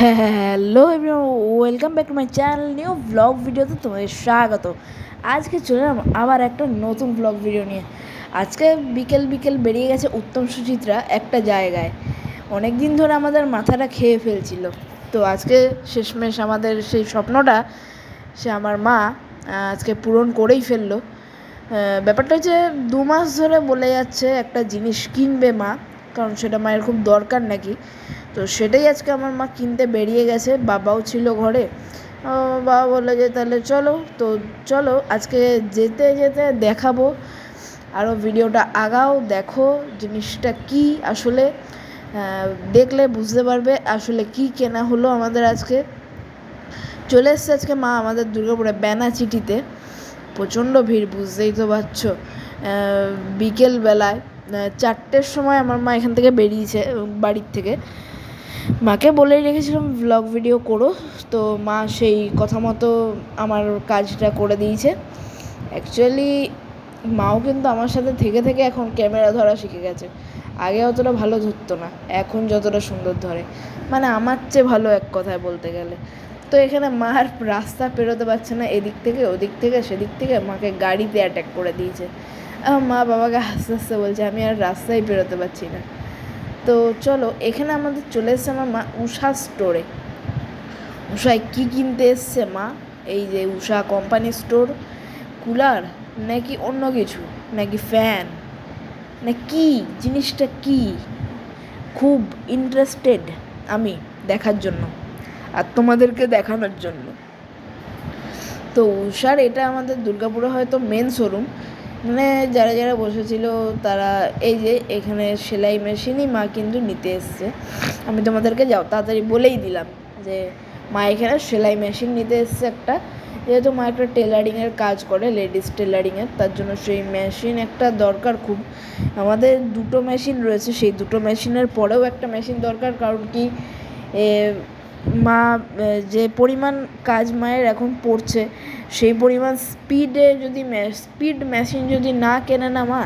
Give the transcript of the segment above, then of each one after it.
Hello everyone, welcome back to my channel new blog ভিডিওতে তোমাদের স্বাগত। আজকে চলে এলাম আবার একটা নতুন ব্লগ ভিডিও নিয়ে। আজকে বিকেল বেরিয়ে গেছে উত্তম সুচিত্রা একটা জায়গায়। অনেক দিন ধরে আমাদের মাথাটা খেয়ে ফেলছিল, তো আজকে শেষমেশ আমাদের সেই স্বপ্নটা সে আমার মা আজকে পূরণ করেই ফেললো। ব্যাপারটা হচ্ছে 2 মাস ধরে বলে যাচ্ছে একটা জিনিস কিনবে মা, কারণ সেটা মায়ের খুব দরকার নাকি। তো সেটাই আজকে আমার মা কিনতে বেরিয়ে গেছে, বাবাও ছিল ঘরে। বাবা বললো যে তাহলে চলো, তো চলো আজকে যেতে যেতে দেখাবো, আরও ভিডিওটা আগাও, দেখো জিনিসটা কি আসলে। দেখলে বুঝতে পারবে আসলে কি কেনা হলো আমাদের আজকে। চলে এসছে আজকে মা আমাদের দুর্গাপুরে ব্যানাচিটিতে। প্রচণ্ড ভিড়, বুঝতেই তো পারছো। বিকেলবেলায় 4টের সময় আমার মা এখান থেকে বেরিয়েছে বাড়ির থেকে। মাকে বলেই রেখেছিলাম ব্লগ ভিডিও করো, তো মা সেই কথা মতো আমার কাজটা করে দিয়েছে। অ্যাকচুয়ালি মাও কিন্তু আমার সাথে থেকে থেকে এখন ক্যামেরা ধরা শিখে গেছে। আগে অতটা ভালো ধরতো না, এখন যতটা সুন্দর ধরে, মানে আমার চেয়ে ভালো এক কথায় বলতে গেলে। তো এখানে মার রাস্তা পেরোতে পারছে না, এদিক থেকে ওদিক থেকে সেদিক থেকে, মাকে গাড়িতে অ্যাটাক করে দিয়েছে। মা বাবাকে হাসতে হাসতে বলছে আমি আর রাস্তায় পেরোতে পারছি না। তো চলো, এখানে আমাদের চলে এসছে আমার মা উষা স্টোরে। উষায় কী কিনতে এসছে মা, এই যে উষা কোম্পানি স্টোর, কুলার নাকি অন্য কিছু, নাকি ফ্যান, না কি জিনিসটা কি, খুব ইন্টারেস্টেড আমি দেখার জন্য আর তোমাদেরকে দেখানোর জন্য। তো উষার এটা আমাদের দুর্গাপুরে হয়তো মেন শোরুম, মানে যারা যারা বসেছিল তারা, এই যে এখানে সেলাই মেশিনই মা কিন্তু নিতে এসছে। আমি তোমাদেরকে তাড়াতাড়ি বলেই দিলাম যে মা এখানে সেলাই মেশিন নিতে এসছে একটা, যেহেতু মা একটা টেলারিংয়ের কাজ করে, লেডিস টেলারিংয়ের, তার জন্য সেই মেশিন একটা দরকার খুব। আমাদের 2টো মেশিন রয়েছে, সেই 2টো মেশিনের পরেও একটা মেশিন দরকার, কারণ কি মা যে পরিমাণ কাজ মায়ের এখন পড়ছে, সেই পরিমাণ স্পিডে যদি স্পিড মেশিন যদি না কেনে না মা,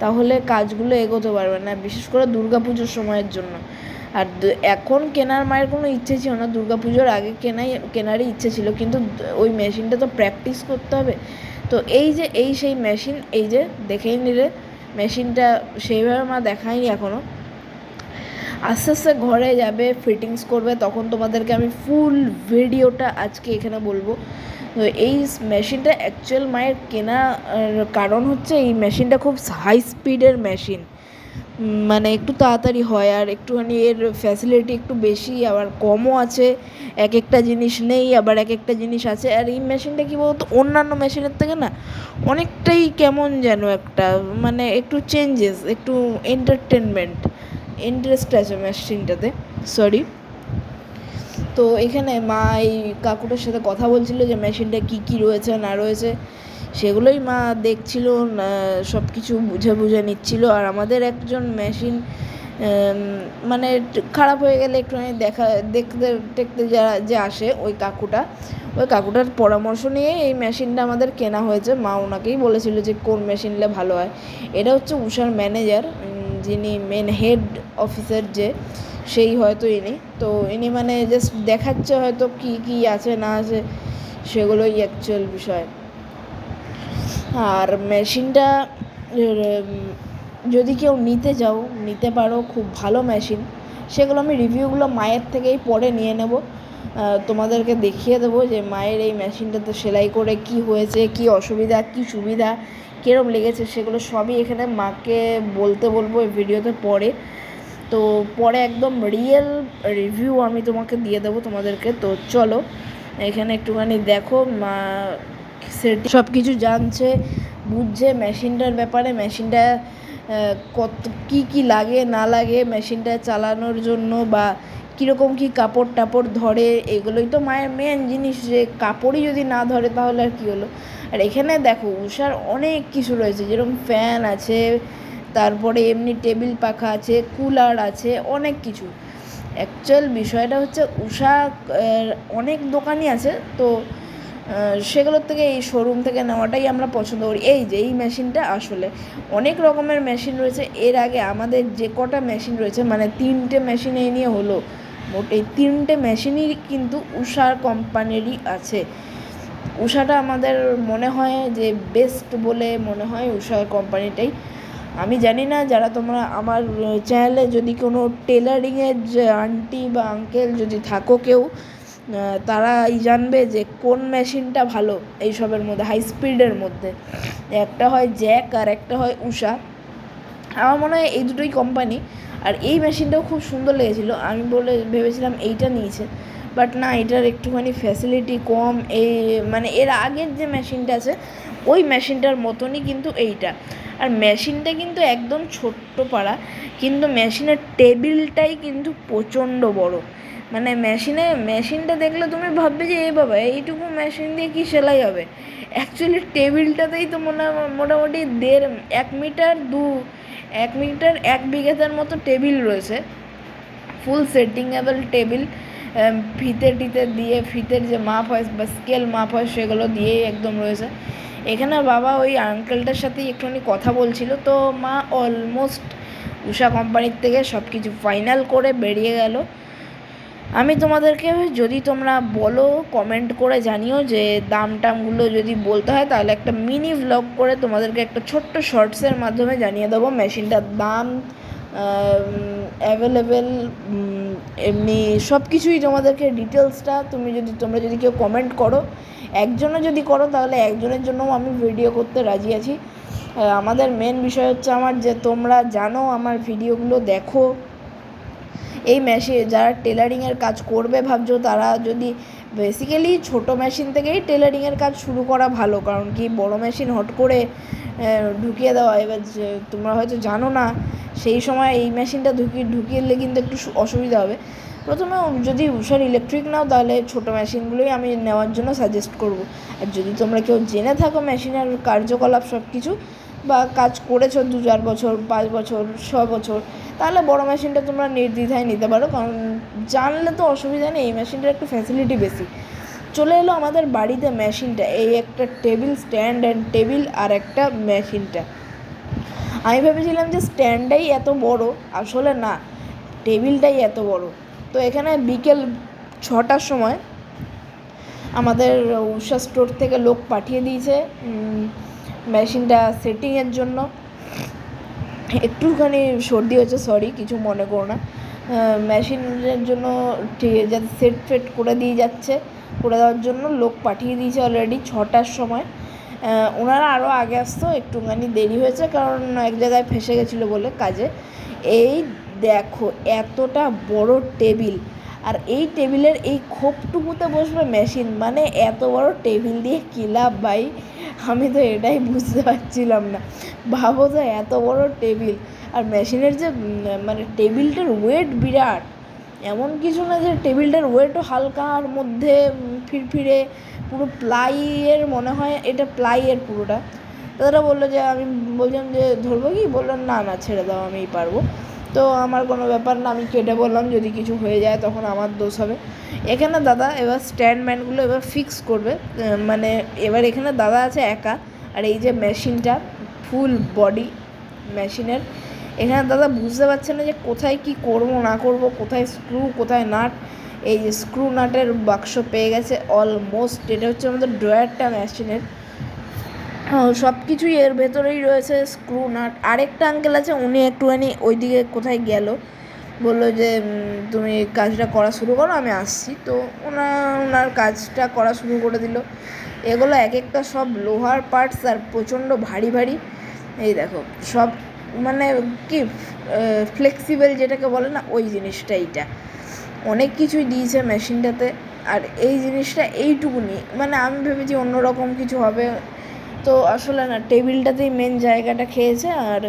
তাহলে কাজগুলো এগোতে পারবে না, বিশেষ করে দুর্গাপুজোর সময়ের জন্য। আর এখন কেনার মায়ের কোনো ইচ্ছে ছিল না, দুর্গাপুজোর আগে কেনারই ইচ্ছে ছিল, কিন্তু ওই মেশিনটা তো প্র্যাকটিস করতে হবে। তো এই সেই মেশিন, এই যে দেখেই নিলে মেশিনটা, সেইভাবে মা দেখায়নি এখনও। আস্তে আস্তে ঘরে যাবে, ফিটিংস করবে, তখন তোমাদেরকে আমি ফুল ভিডিওটা আজকে এখানে বলবো। তো এই মেশিনটা অ্যাকচুয়াল মায়ের কেনা কারণ হচ্ছে এই মেশিনটা খুব হাই স্পিডের মেশিন, মানে একটু তাড়াতাড়ি হয়, আর একটুখানি এর ফ্যাসিলিটি একটু বেশি, আবার কমও আছে। এক একটা জিনিস নেই, আবার এক একটা জিনিস আছে। আর এই মেশিনটা কী বলতো, অন্যান্য মেশিনের থেকে না অনেকটাই কেমন যেন একটা, মানে একটু চেঞ্জেস, একটু ইন্টারেস্ট আছে মেশিনটাতে, সরি। তো এখানে মা এই কাকুটার সাথে কথা বলছিল যে মেশিনটা কী কী রয়েছে না রয়েছে, সেগুলোই মা দেখছিল, সব কিছু বুঝে নিচ্ছিল। আর আমাদের একজন মেশিন মানে খারাপ হয়ে গেলে একটুখানি দেখতে যারা যে আসে, ওই কাকুটার পরামর্শ নিয়ে এই মেশিনটা আমাদের কেনা হয়েছে। মা ওনাকেই বলেছিল যে কোন মেশিন নিলে ভালো হয়। এটা হচ্ছে উষার ম্যানেজার, যিনি মেন হেড অফিসার, যে সেই হয়তো ইনি মানে জাস্ট দেখাচ্ছে হয়তো কী কী আছে না আছে, সেগুলোই অ্যাকচুয়াল বিষয়। আর মেশিনটা যদি কেউ নিতে পারো, খুব ভালো মেশিন। সেগুলো আমি রিভিউগুলো মায়ের থেকেই পরে নিয়ে নেব, তোমাদেরকে দেখিয়ে দেবো যে মায়ের এই মেশিনটাতে সেলাই করে কি হয়েছে, কি অসুবিধা, কি সুবিধা, কীরকম লেগেছে, সেগুলো সবই এখানে মাকে বলবো এই ভিডিওতে পরে। তো পরে একদম রিয়েল রিভিউ আমি তোমাকে দিয়ে দেবো তোমাদেরকে। তো চলো এখানে একটুখানি দেখো, মা সেট সব কিছু জানছে, বুঝছে মেশিনটার ব্যাপারে, মেশিনটা কত কী লাগে না লাগে মেশিনটা চালানোর জন্য, বা কীরকম কী কাপড় টাপড় ধরে, এগুলোই তো মায়ের মেন জিনিস, যে কাপড়ই যদি না ধরে তাহলে আর কী হলো। আর এখানে দেখো উষার অনেক কিছু রয়েছে, যেরকম ফ্যান আছে, তারপরে এমনি টেবিল পাখা আছে, কুলার আছে, অনেক কিছু। অ্যাকচুয়াল বিষয়টা হচ্ছে উষা অনেক দোকানই আছে, তো সেগুলোর থেকে এই শোরুম থেকে নেওয়াটাই আমরা পছন্দ করি। এই যে এই মেশিনটা, আসলে অনেক রকমের মেশিন রয়েছে। এর আগে আমাদের যে কটা মেশিন রয়েছে, মানে 3টে মেশিন এই নিয়ে হলো, মোট এই 3টে মেশিনই কিন্তু ঊষা কোম্পানিরই আছে। ঊষাটা আমাদের মনে হয় যে বেস্ট বলে মনে হয় ঊষা কোম্পানিটাই। আমি জানি না যারা তোমরা আমার চ্যানেলে যদি কোনো টেলারিংয়ের যে আন্টি বা আঙ্কেল যদি থাকো কেউ, তারাই জানবে যে কোন মেশিনটা ভালো এইসবের মধ্যে, হাই স্পিডের মধ্যে। একটা হয় জ্যাক আর একটা হয় ঊষা। আমার মনে হয় এই দুটোই কোম্পানি। আর এই মেশিনটাও খুব সুন্দর লেগেছিলো, আমি ভেবেছিলাম এইটা নিয়েছে, বাট না, এটার একটুখানি ফ্যাসিলিটি কম। এই মানে এর আগের যে মেশিনটা আছে ওই মেশিনটার মতনই কিন্তু এইটা। আর মেশিনটা কিন্তু একদম ছোট্ট পাড়া, কিন্তু মেশিনের টেবিলটাই কিন্তু প্রচণ্ড বড়। মানে মেশিনটা দেখলে তুমি ভাববে যে এ বাবা, এইটুকু মেশিন দিয়ে কী সেলাই হবে। অ্যাকচুয়ালি টেবিলটাতেই তো মোটামুটি 1 মিটার 1 বিঘাতের মতো টেবিল রয়েছে, ফুল সেটিংয়েবল টেবিল। ফিতে টিতে দিয়ে, ফিতের যে মাপ হয় বা স্কেল মাপ হয় সেগুলো দিয়েই একদম রয়েছে। এখানে বাবা ওই আঙ্কেলটার সাথেই একটুখানি কথা বলছিল, তো মা অলমোস্ট ঊষা কোম্পানির থেকে সব কিছু ফাইনাল করে বেরিয়ে গেল। আমি তোমাদেরকে, যদি তোমরা বলো কমেন্ট করে জানিও যে দাম টামগুলো যদি বলতে হয়, তাহলে একটা মিনি ভ্লগ করে তোমাদেরকে একটা ছোট্ট শর্টসের মাধ্যমে জানিয়ে দেবো মেশিনটার দাম, অ্যাভেলেবেল, এমনি সব কিছুই তোমাদেরকে ডিটেলসটা। তোমরা যদি কেউ কমেন্ট করো, একজনও যদি করো, তাহলে একজনের জন্যও আমি ভিডিও করতে রাজি আছি। আমাদের মেন বিষয় হচ্ছে আমার যে তোমরা জানো, আমার ভিডিওগুলো দেখো। এই মেশিন যারা টেলারিংয়ের কাজ করবে ভাবছো, তারা যদি বেসিক্যালি ছোটো মেশিন থেকেই টেলারিংয়ের কাজ শুরু করা ভালো। কারণ কি, বড় মেশিন হট করে ঢুকিয়ে দেওয়া, এবার তোমরা হয়তো জানো না, সেই সময় এই মেশিনটা ঢুকিয়ে দিলে কিন্তু একটু অসুবিধা হবে। প্রথমে যদি ঊষার ইলেকট্রিক নাও, তাহলে ছোটো মেশিনগুলোই আমি নেওয়ার জন্য সাজেস্ট করব। আর যদি তোমরা কেউ জেনে থাকো মেশিনের কার্যকলাপ সব কিছু, বা কাজ করেছো 2-4 বছর, 5 বছর, 6 বছর, তাহলে বড় মেশিনটা তোমরা নির্দ্বিধায় নিতে পারো। কারণ জানলে তো অসুবিধা নেই, এই মেশিনটার একটু ফ্যাসিলিটি বেশি। চলে এলো আমাদের বাড়িতে মেশিনটা, এই একটা টেবিল, স্ট্যান্ড অ্যান্ড টেবিল, আর একটা মেশিনটা। আমি ভেবেছিলাম যে স্ট্যান্ডটাই এত বড়, আসলে না, টেবিলটাই এত বড়। তো এখানে বিকেল 6টার সময় আমাদের ঊষা স্টোর থেকে লোক পাঠিয়ে দিয়েছে মেশিনটা সেটিংয়ের জন্য। একটুখানি সর্দি হয়েছে, সরি, কিছু মনে করো না। মেশিনের জন্য যাতে সেট করে করে দেওয়ার জন্য লোক পাঠিয়ে দিয়েছে অলরেডি 6টার সময়। ওনারা আরও আগে আসতো, একটুখানি দেরি হয়েছে কারণ এক জায়গায় ফেসে গেছিলো বলে কাজে। এই দেখো এতটা বড় টেবিল, আর এই টেবিলের এই খোপটুকুতে বসবে মেশিন, মানে এত বড় টেবিল দিয়ে কী লাভ ভাই, আমি তো এটাই বুঝতে পারছিলাম না। ভাবো তো, এত বড় টেবিল, আর মেশিনের যে মানে টেবিলটার ওয়েট বিরাট। এমন কিছু না যে টেবিলটার ওয়েটও হালকা, আর মধ্যে ফিরফিরে পুরো প্লাইয়ের মনে হয়, এটা প্লাইয়ের পুরোটা। তারা বললো যে, আমি বললাম যে ধরবো কি, বললাম না না ছেড়ে দাও, আমিই পারবো। তো আমার কোনো ব্যাপার না, আমি কেটে বললাম যদি কিছু হয়ে যায় তখন আমার দোষ হবে। এখানে দাদা এবার স্ট্যান্ডম্যানগুলো এবার ফিক্স করবে, মানে এবার এখানে দাদা আছে একা। আর এই যে মেশিনটা, ফুল বডি মেশিনের, এখানে দাদা বুঝতে পারছে না যে কোথায় কি করব না করব, কোথায় স্ক্রু কোথায় নাট। এই যে স্ক্রু নাটের বাক্স পেয়ে গেছে অলমোস্ট। এটা হচ্ছে আমাদের ড্রয়ারটা মেশিনের, সব কিছুই এর ভেতরেই রয়েছে, স্ক্রু নাট। আরেকটা আঙ্কেল আছে, উনি একটুখানি ওইদিকে কোথায় গেল, বললো যে তুমি কাজটা করা শুরু করো, আমি আসছি। তো ওনার কাজটা করা শুরু করে দিল। এগুলো এক একটা সব লোহার পার্টস, আর প্রচণ্ড ভারী ভারী। এই দেখো সব, মানে কি ফ্লেক্সিবল যেটাকে বলে না, ওই জিনিসটা এইটা। অনেক কিছুই দিয়েছে মেশিনটাতে। আর এই জিনিসটা এইটুকুনি, মানে আমি ভেবেছি অন্যরকম কিছু হবে, তো আসলে না, টেবিলটাতেই মেন জায়গাটা খেয়েছে। আর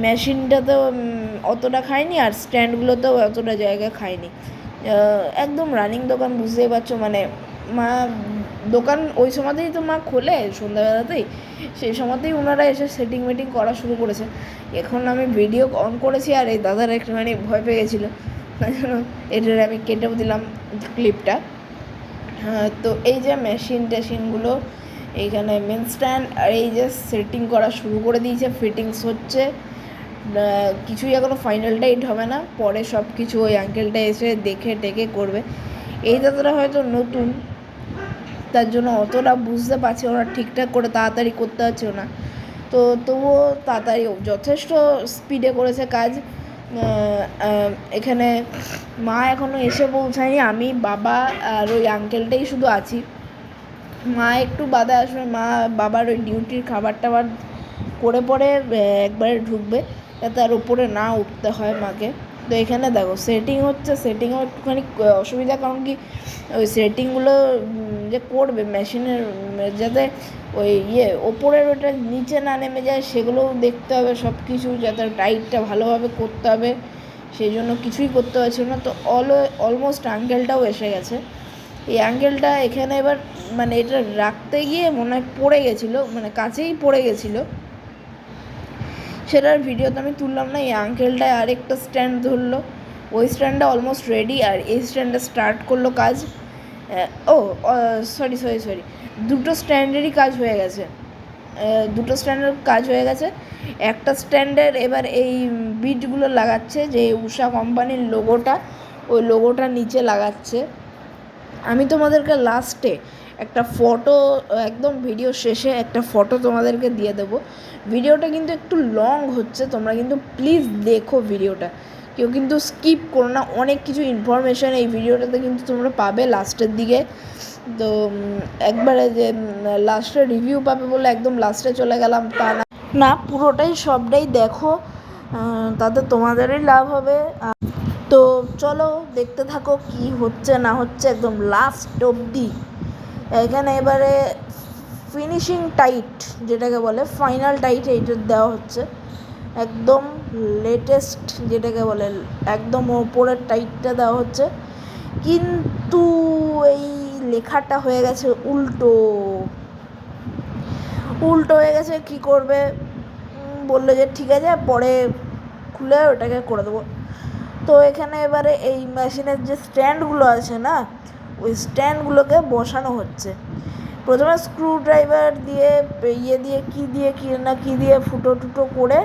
মেশিনটাতেও অতটা খায়নি, আর স্ট্যান্ডগুলোতেও অতটা জায়গা খায়নি। একদম রানিং দোকান, বুঝতেই পারছো। মানে মা দোকান ওই সময়তেই তো মা খোলে, সন্ধ্যাবেলাতেই, সেই সময়তেই ওনারা এসে সেটিং মেটিং করা শুরু করেছে। এখন আমি ভিডিও অন করেছি, আর এই দাদারা একটুখানি ভয় পেয়ে গেছিলো, এটার আমি কেটেও দিলাম ক্লিপটা। তো এই যে মেশিনগুলো, এইখানে মেন স্ট্যান্ড, আর এই যে সেটিং করা শুরু করে দিয়েছে, ফিটিংস হচ্ছে, কিছুই এখনও ফাইনাল টাইট হবে না, পরে সব কিছু ওই আঙ্কেলটা এসে দেখে টেকে করবে। এই দাদাটা হয়তো নতুন, তার জন্য অতটা বুঝতে পারছে ওরা ঠিকঠাক করে তাড়াতাড়ি করতে পারছেও না, তো তবুও তাড়াতাড়ি যথেষ্ট স্পিডে করেছে কাজ। এখানে মা এখনও এসে পৌঁছায়নি, আমি বাবা আর ওই আঙ্কেলটাই শুধু আছি। মা একটু বাদে আসবে, মা বাবার ওই ডিউটির খাবার টাবার করে পরে একবারে ঢুকবে, যাতে আর ওপরে না উঠতে হয় মাকে। তো এখানে দেখো সেটিং হচ্ছে, সেটিংও একটুখানি অসুবিধা, কারণ কি ওই সেটিংগুলো যে করবে মেশিনের, যাতে ওই ওপরের ওটা নিচে না নেমে যায় সেগুলোও দেখতে হবে, সব কিছু যাতে টাইটটা ভালোভাবে করতে হবে, সেই জন্য কিছুই করতে পারছিল না। তো অলমোস্ট আঙ্কেলটাও এসে গেছে। এই আঙ্কেলটা এখানে এবার মানে এটা রাখতে গিয়ে মনে হয় পড়ে গেছিলো, মানে কাছেই পড়ে গেছিলো, সেটার ভিডিও তো আমি তুললাম না। এই আঙ্কেলটায় আরেকটা স্ট্যান্ড ধরলো, ওই স্ট্যান্ডটা অলমোস্ট রেডি, আর এই স্ট্যান্ডটা স্টার্ট করলো কাজ। সরি, দুটো স্ট্যান্ডেরই কাজ হয়ে গেছে, দুটো স্ট্যান্ডের কাজ হয়ে গেছে। একটা স্ট্যান্ডের এবার এই বিটগুলো লাগাচ্ছে, যে উষা কোম্পানির লোগোটা, ওই লোগোটা নিচে লাগাচ্ছে। আমি তোমাদেরকে লাস্টে একটা ফটো, একদম ভিডিও শেষে একটা ফটো তোমাদেরকে দিয়ে দেবো। ভিডিওটা কিন্তু একটু লং হচ্ছে, তোমরা কিন্তু প্লিজ দেখো ভিডিওটা, কেউ কিন্তু স্কিপ করো না, অনেক কিছু ইনফরমেশান এই ভিডিওটাতে কিন্তু তোমরা পাবে লাস্টের দিকে। তো একবারে যে লাস্টে রিভিউ পাবে বলে একদম লাস্টে চলে গেলাম তা না, না পুরোটাই সবটাই দেখো, তাতে তোমাদেরই লাভ হবে। তো চলো দেখতে থাকো কি হচ্ছে না হচ্ছে একদম লাস্ট অবধি। এখানে এবারে ফিনিশিং টাইট যেটাকে বলে, ফাইনাল টাইট এইটা দেওয়া হচ্ছে, একদম লেটেস্ট যেটাকে বলে একদম ওপরের টাইটটা দেওয়া হচ্ছে। কিন্তু এই লেখাটা হয়ে গেছে উল্টো হয়ে গেছে, কি করবে? বললো যে ঠিক আছে পরে খুলে ওটাকে করে দেবো। তো এখানে এবারে এই মেশিনের যে স্ট্যান্ডগুলো আছে না, ওই স্ট্যান্ডগুলোকে বসানো হচ্ছে। প্রথমে স্ক্রু ড্রাইভার দিয়ে কী দিয়ে ফুটো করে,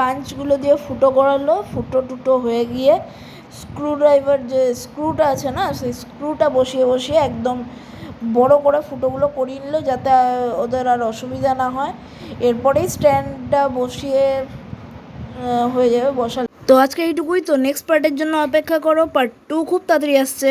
পাঞ্চগুলো দিয়ে ফুটো করালো, ফুটো হয়ে গিয়ে স্ক্রু ড্রাইভার যে স্ক্রুটা আছে না, সেই স্ক্রুটা বসিয়ে একদম বড় করে ফুটোগুলো করিয়ে নিল, যাতে ওদের আর অসুবিধা না হয়। এরপরেই স্ট্যান্ডটা বসিয়ে হয়ে যাবে বসাল। তো আজকে এইটুকুই। তো নেক্সট পার্টের জন্য অপেক্ষা করো, পার্ট 2 খুব তাড়াতাড়ি আসছে।